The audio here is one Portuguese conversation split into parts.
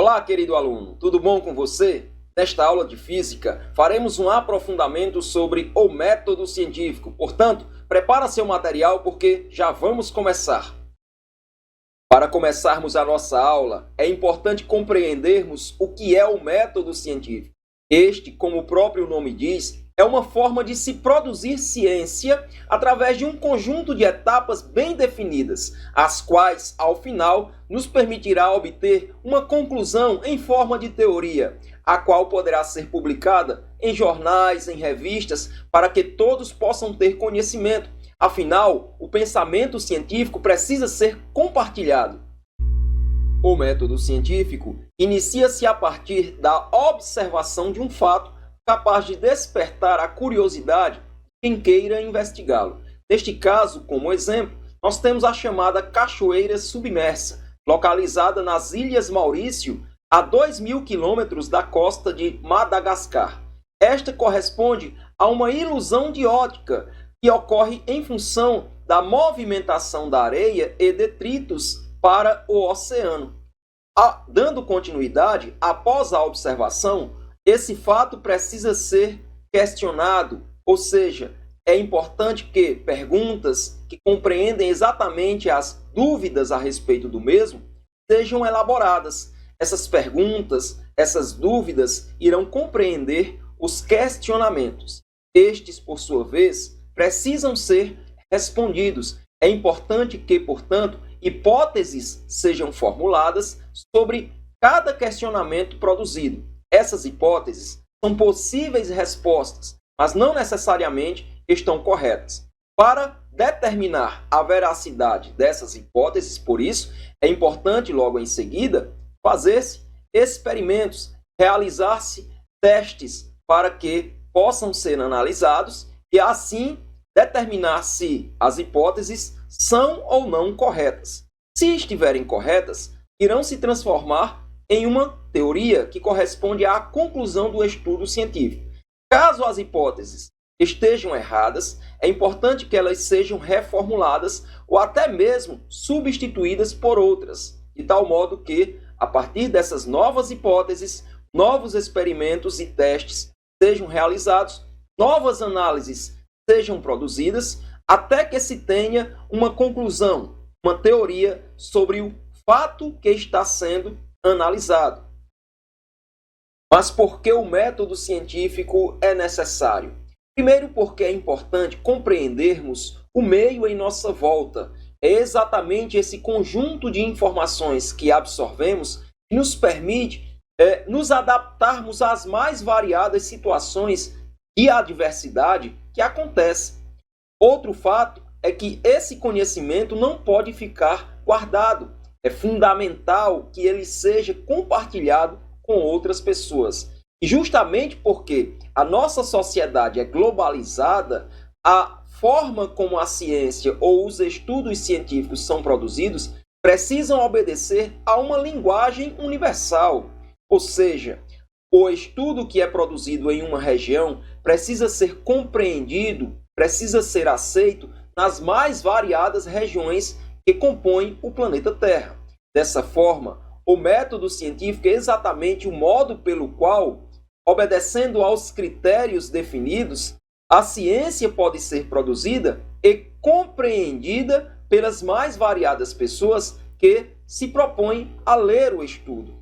Olá, querido aluno, tudo bom com você? Nesta aula de física, faremos um aprofundamento sobre o método científico. Portanto, prepara seu material porque já vamos começar. Para começarmos a nossa aula, é importante compreendermos o que é o método científico. Este, como o próprio nome diz, é uma forma de se produzir ciência através de um conjunto de etapas bem definidas, as quais, ao final, nos permitirá obter uma conclusão em forma de teoria, a qual poderá ser publicada em jornais, em revistas, para que todos possam ter conhecimento. Afinal, o pensamento científico precisa ser compartilhado. O método científico inicia-se a partir da observação de um fato capaz de despertar a curiosidade de quem queira investigá-lo. Neste caso, como exemplo, nós temos a chamada cachoeira submersa, localizada nas Ilhas Maurício, a 2.000 quilômetros da costa de Madagascar. Esta corresponde a uma ilusão de ótica que ocorre em função da movimentação da areia e detritos para o oceano. Dando continuidade, após a observação, esse fato precisa ser questionado, ou seja, é importante que perguntas que compreendem exatamente as dúvidas a respeito do mesmo sejam elaboradas. Essas perguntas, essas dúvidas irão compreender os questionamentos. Estes, por sua vez, precisam ser respondidos. É importante que, portanto, hipóteses sejam formuladas sobre cada questionamento produzido. Essas hipóteses são possíveis respostas, mas não necessariamente estão corretas. Para determinar a veracidade dessas hipóteses, por isso, é importante, logo em seguida, fazer-se experimentos, realizar-se testes para que possam ser analisados e, assim, determinar se as hipóteses são ou não corretas. Se estiverem corretas, irão se transformar em uma teoria que corresponde à conclusão do estudo científico. Caso as hipóteses estejam erradas, é importante que elas sejam reformuladas ou até mesmo substituídas por outras, de tal modo que, a partir dessas novas hipóteses, novos experimentos e testes sejam realizados, novas análises sejam produzidas, até que se tenha uma conclusão, uma teoria sobre o fato que está sendo analisado. Mas por que o método científico é necessário? Primeiro, porque é importante compreendermos o meio em nossa volta. É exatamente esse conjunto de informações que absorvemos que nos permite nos adaptarmos às mais variadas situações de adversidade que acontecem. Outro fato é que esse conhecimento não pode ficar guardado. É fundamental que ele seja compartilhado com outras pessoas. E justamente porque a nossa sociedade é globalizada, a forma como a ciência ou os estudos científicos são produzidos precisam obedecer a uma linguagem universal. Ou seja, o estudo que é produzido em uma região precisa ser compreendido, precisa ser aceito nas mais variadas regiões que compõem o planeta Terra. Dessa forma, o método científico é exatamente o modo pelo qual, obedecendo aos critérios definidos, a ciência pode ser produzida e compreendida pelas mais variadas pessoas que se propõem a ler o estudo.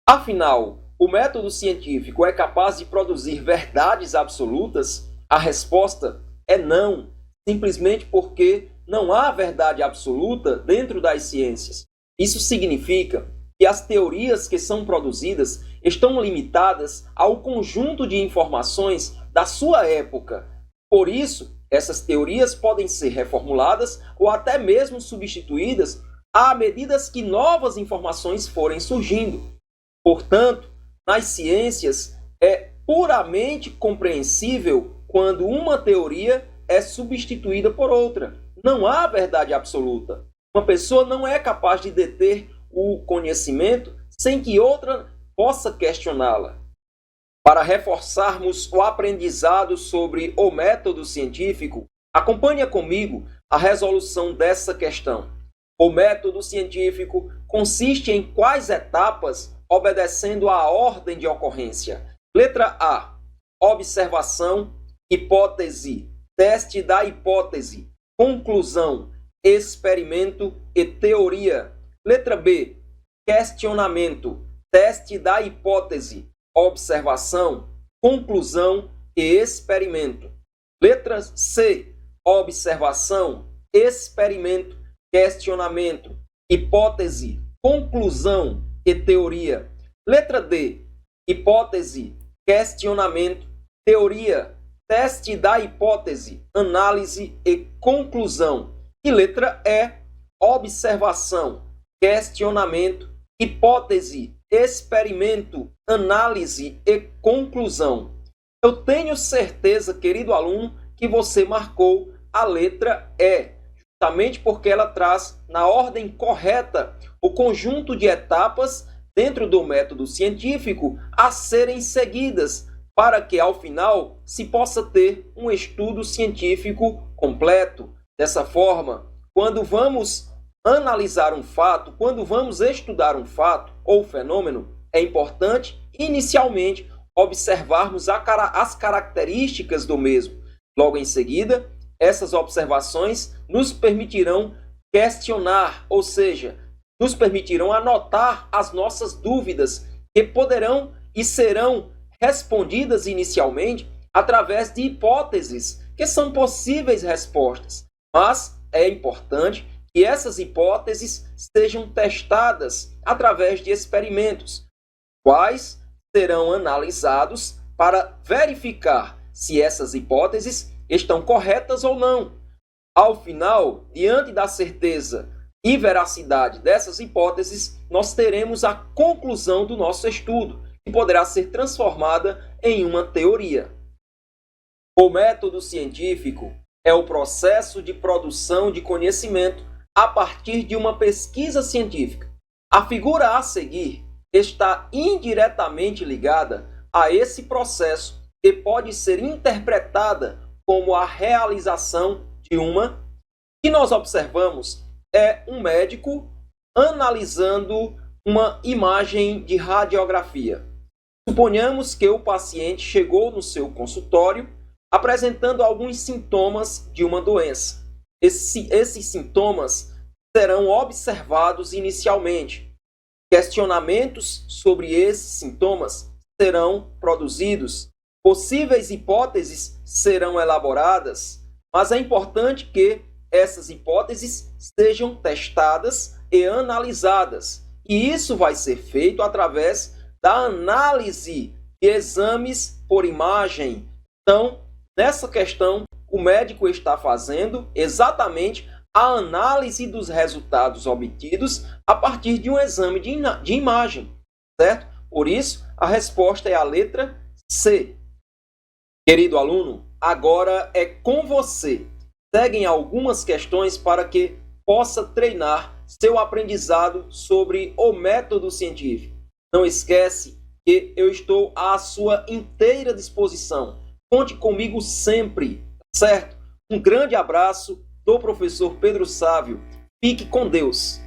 Afinal, o método científico é capaz de produzir verdades absolutas? A resposta é não, simplesmente porque não há verdade absoluta dentro das ciências. Isso significa que as teorias que são produzidas estão limitadas ao conjunto de informações da sua época. Por isso, essas teorias podem ser reformuladas ou até mesmo substituídas à medida que novas informações forem surgindo. Portanto, nas ciências, é puramente compreensível quando uma teoria é substituída por outra. Não há verdade absoluta. Uma pessoa não é capaz de deter o conhecimento sem que outra possa questioná-la. Para reforçarmos o aprendizado sobre o método científico, acompanhe comigo a resolução dessa questão. O método científico consiste em quais etapas obedecendo à ordem de ocorrência. Letra A, observação, hipótese, teste da hipótese, conclusão, experimento e teoria. Letra B, questionamento, teste da hipótese, observação, conclusão e experimento. Letra C, observação, experimento, questionamento, hipótese, conclusão e teoria. Letra D, hipótese, questionamento, teoria, teste da hipótese, análise e conclusão. E letra E, observação, questionamento, hipótese, experimento, análise e conclusão. Eu tenho certeza, querido aluno, que você marcou a letra E, justamente porque ela traz na ordem correta o conjunto de etapas dentro do método científico a serem seguidas para que, ao final, se possa ter um estudo científico completo. Dessa forma, quando vamos analisar um fato, quando vamos estudar um fato ou fenômeno, é importante, inicialmente, observarmos as características do mesmo. Logo em seguida, essas observações nos permitirão questionar, ou seja, nos permitirão anotar as nossas dúvidas, que poderão e serão respondidas inicialmente através de hipóteses, que são possíveis respostas. Mas é importante que essas hipóteses sejam testadas através de experimentos, quais serão analisados para verificar se essas hipóteses estão corretas ou não. Ao final, diante da certeza e veracidade dessas hipóteses, nós teremos a conclusão do nosso estudo, que poderá ser transformada em uma teoria. O método científico é o processo de produção de conhecimento a partir de uma pesquisa científica. A figura a seguir está indiretamente ligada a esse processo e pode ser interpretada como a realização de uma que nós observamos é um médico analisando uma imagem de radiografia. Suponhamos que o paciente chegou no seu consultório apresentando alguns sintomas de uma doença. Esses sintomas serão observados inicialmente. Questionamentos sobre esses sintomas serão produzidos. Possíveis hipóteses serão elaboradas, mas é importante que essas hipóteses sejam testadas e analisadas. E isso vai ser feito através da análise de exames por imagem. Então, nessa questão, o médico está fazendo exatamente a análise dos resultados obtidos a partir de um exame de imagem, certo? Por isso, a resposta é a letra C. Querido aluno, agora é com você. Seguem algumas questões para que possa treinar seu aprendizado sobre o método científico. Não esquece que eu estou à sua inteira disposição. Conte comigo sempre, certo? Um grande abraço do professor Pedro Sávio. Fique com Deus.